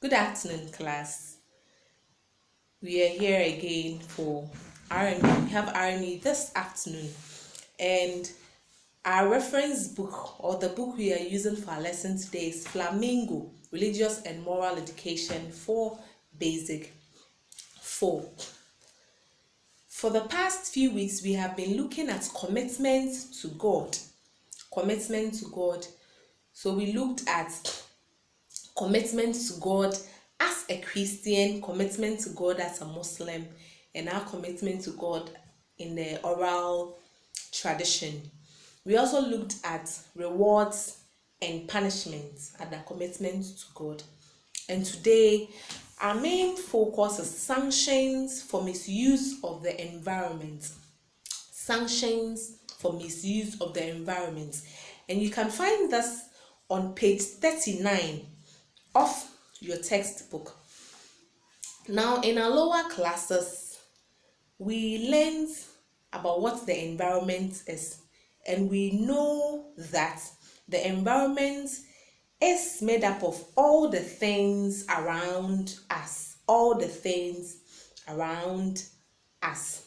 Good afternoon, class. We are here again for RME. We have RME this afternoon, and our reference book or the book we are using for our lesson today is Flamingo: Religious and Moral Education for Basic 4. For the past few weeks, we have been looking at commitment to God. Commitment to God. So we looked at commitment to God as a Christian, commitment to God as a Muslim, and our commitment to God in the oral tradition. We also looked at rewards and punishments and the commitment to God. And today, our main focus is sanctions for misuse of the environment. Sanctions for misuse of the environment. And you can find this on page 39 of your textbook. Now, in our lower classes, we learned about what the environment is, and we know that the environment is made up of all the things around us. All the things around us.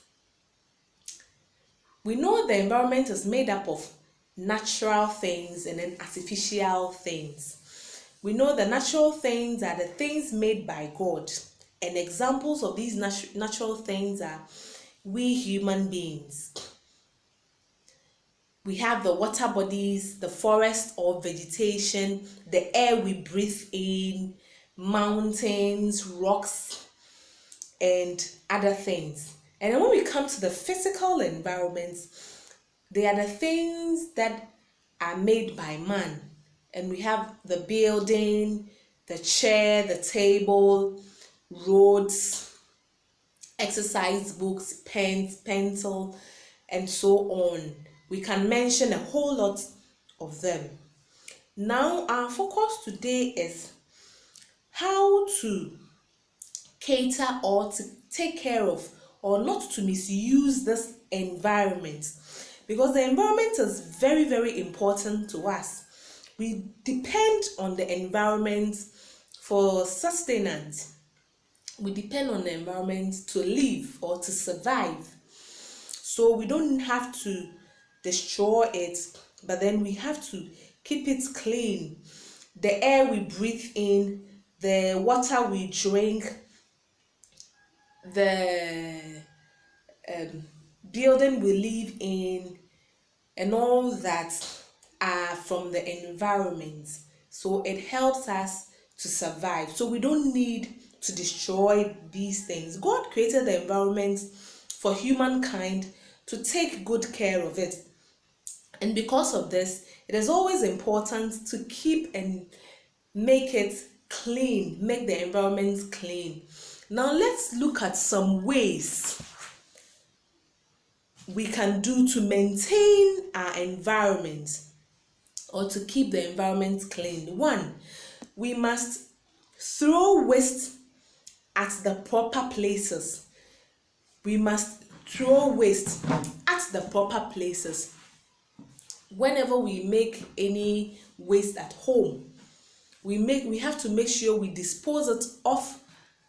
We know the environment is made up of natural things and then artificial things. We know the natural things are the things made by God, and examples of these natural things are we human beings. We have the water bodies, the forest or vegetation, the air we breathe in, mountains, rocks, and other things. And then when we come to the physical environments, they are the things that are made by man. And we have the building, the chair, the table, roads, exercise books, pens, pencil, and so on. We can mention a whole lot of them. Now, our focus today is how to cater or to take care of or not to misuse this environment, because the environment is very, very important to us. We depend on the environment for sustenance. We depend on the environment to live or to survive. So we don't have to destroy it, but then we have to keep it clean. The air we breathe in, the water we drink, the building we live in, and all that are from the environment. So it helps us to survive. So we don't need to destroy these things. God created the environment for humankind to take good care of it. And because of this, it is always important to keep and make it clean, make the environment clean. Now let's look at some ways we can do to maintain our environment or to keep the environment clean. 1, we must throw waste at the proper places. We must throw waste at the proper places. Whenever we make any waste at home, we have to make sure we dispose it off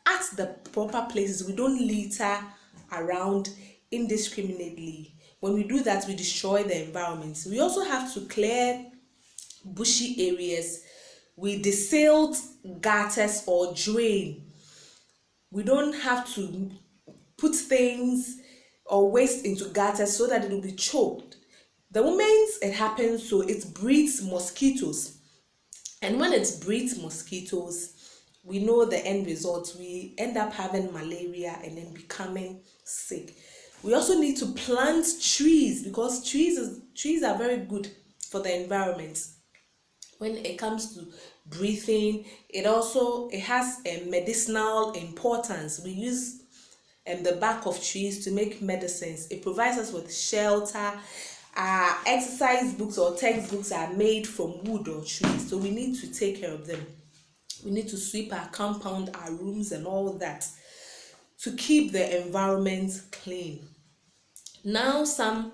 at the proper places. We don't litter around indiscriminately. When we do that, we destroy the environment. We also have to clear bushy areas. We desealed gutters or drain. We don't have to put things or waste into gutters so that it will be choked. The moment it happens, so it breeds mosquitoes. And when it breeds mosquitoes, we know the end result. We end up having malaria and then becoming sick. We also need to plant trees, because trees are very good for the environment. When it comes to breathing, it has a medicinal importance. We use the bark of trees to make medicines. It provides us with shelter. Our exercise books or textbooks are made from wood or trees, so we need to take care of them. We need to sweep our compound, our rooms, and all that to keep the environment clean. Now, some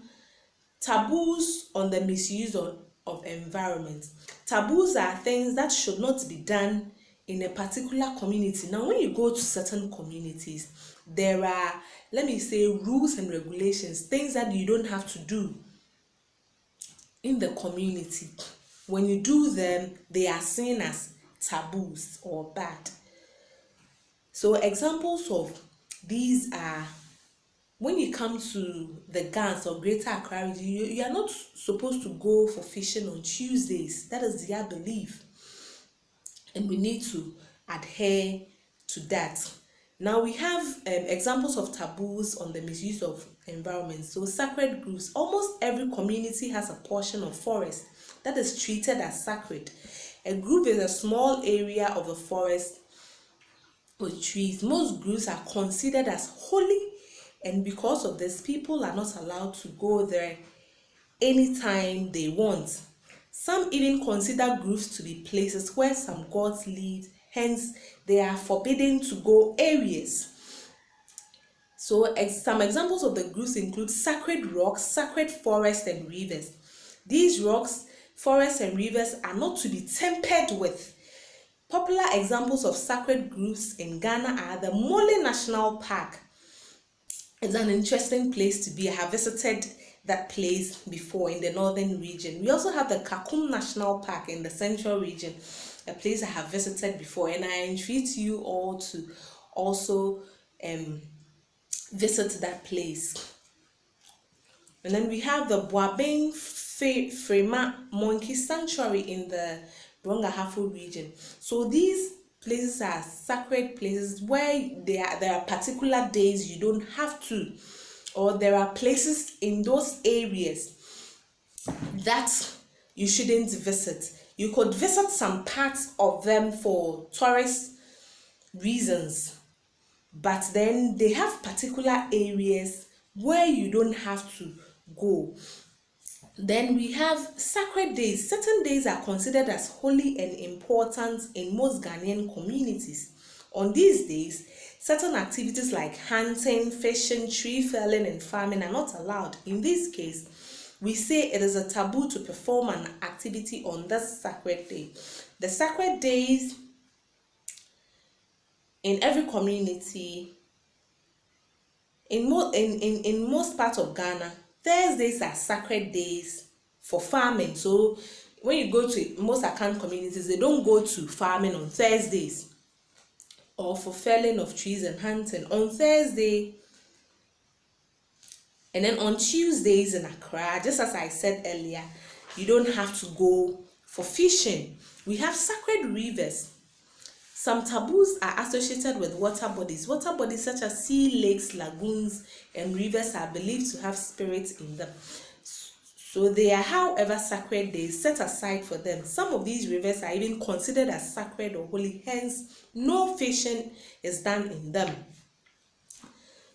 taboos on the misuse of environment. Taboos are things that should not be done in a particular community. Now, when you go to certain communities, there are, let me say, rules and regulations, things that you don't have to do in the community. When you do them, they are seen as taboos or bad. So examples of these are, when you come to the Gans or Greater Accra region, you are not supposed to go for fishing on Tuesdays. That is their belief. And we need to adhere to that. Now we have examples of taboos on the misuse of environment. So sacred groves. Almost every community has a portion of forest that is treated as sacred. A grove is a small area of the forest with trees. Most groves are considered as holy, and because of this, people are not allowed to go there anytime they want. Some even consider groves to be places where some gods live, hence they are forbidden to go areas. So some examples of the groves include sacred rocks, sacred forests and rivers. These rocks, forests and rivers are not to be tampered with. Popular examples of sacred groves in Ghana are the Mole National Park. It's an interesting place to be. I have visited that place before in the northern region. We also have the Kakum National Park in the central region, a place I have visited before, and I entreat you all to also visit that place. And then we have the Boabeng Frema Monkey Sanctuary in the Brongahafo region. So these places are sacred places where there are particular days you don't have to, or there are places in those areas that you shouldn't visit. You could visit some parts of them for tourist reasons, but then they have particular areas where you don't have to go. Then we have sacred days. Certain days are considered as holy and important in most Ghanaian communities. On these days, certain activities like hunting, fishing, tree felling, and farming are not allowed. In this case, we say it is a taboo to perform an activity on this sacred day. The sacred days in every community, in most parts of Ghana, Thursdays are sacred days for farming. So when you go to most Akan communities, they don't go to farming on Thursdays, or for felling of trees and hunting on Thursday. And then on Tuesdays in Accra, just as I said earlier, you don't have to go for fishing. We have sacred rivers. Some taboos are associated with water bodies. Water bodies such as sea, lakes, lagoons, and rivers are believed to have spirits in them. So they are, however, sacred days set aside for them. Some of these rivers are even considered as sacred or holy, hence no fishing is done in them.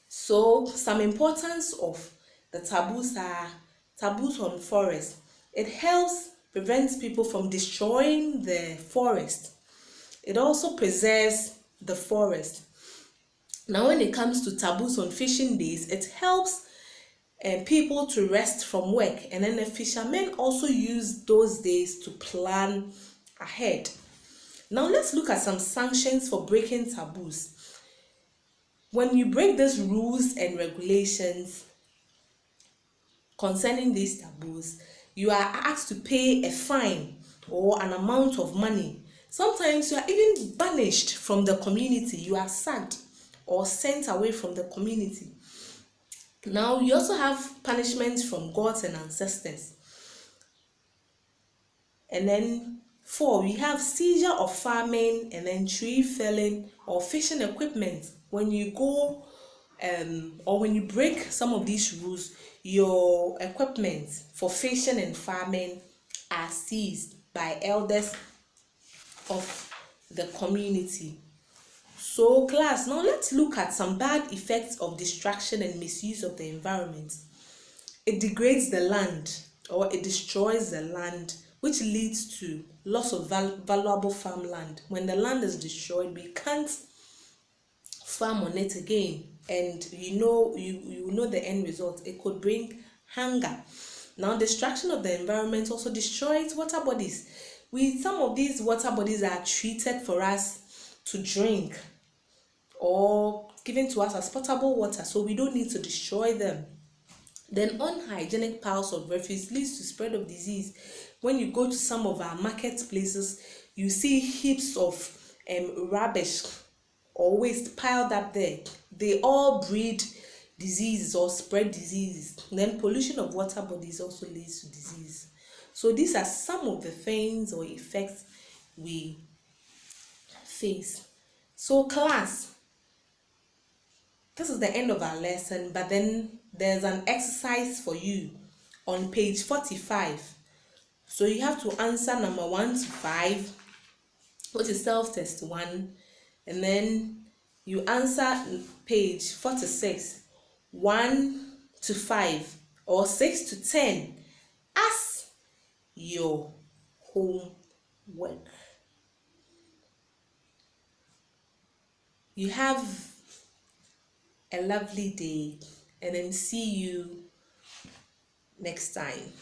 So some importance of the taboos are taboos on forest. It helps prevent people from destroying the forest. It also preserves the forest. Now, when it comes to taboos on fishing days, it helps people to rest from work, and then the fishermen also use those days to plan ahead. Now, let's look at some sanctions for breaking taboos. When you break these rules and regulations concerning these taboos, you are asked to pay a fine or an amount of money. Sometimes you are even banished from the community. You are sacked or sent away from the community. Now, you also have punishments from gods and ancestors. And then 4, we have seizure of farming and then tree felling or fishing equipment. When you go or when you break some of these rules, your equipment for fishing and farming are seized by elders of the community. So class, now let's look at some bad effects of distraction and misuse of the environment. It degrades the land, or it destroys the land, which leads to loss of valuable farmland. When the land is destroyed, we can't farm on it again, and you know the end result. It could bring hunger. Now, destruction of the environment also destroys water bodies. Some of these water bodies are treated for us to drink or given to us as potable water, so we don't need to destroy them. Then unhygienic piles of refuse leads to spread of disease. When you go to some of our marketplaces, you see heaps of rubbish or waste piled up there. They all breed diseases or spread diseases. Then pollution of water bodies also leads to disease. So these are some of the things or effects we face. So class, this is the end of our lesson, but then there's an exercise for you on page 45. So you have to answer number 1 to 5, which is self-test 1, and then you answer page 46, 1 to 5 or 6 to 10 as your homework. You have a lovely day, and then see you next time.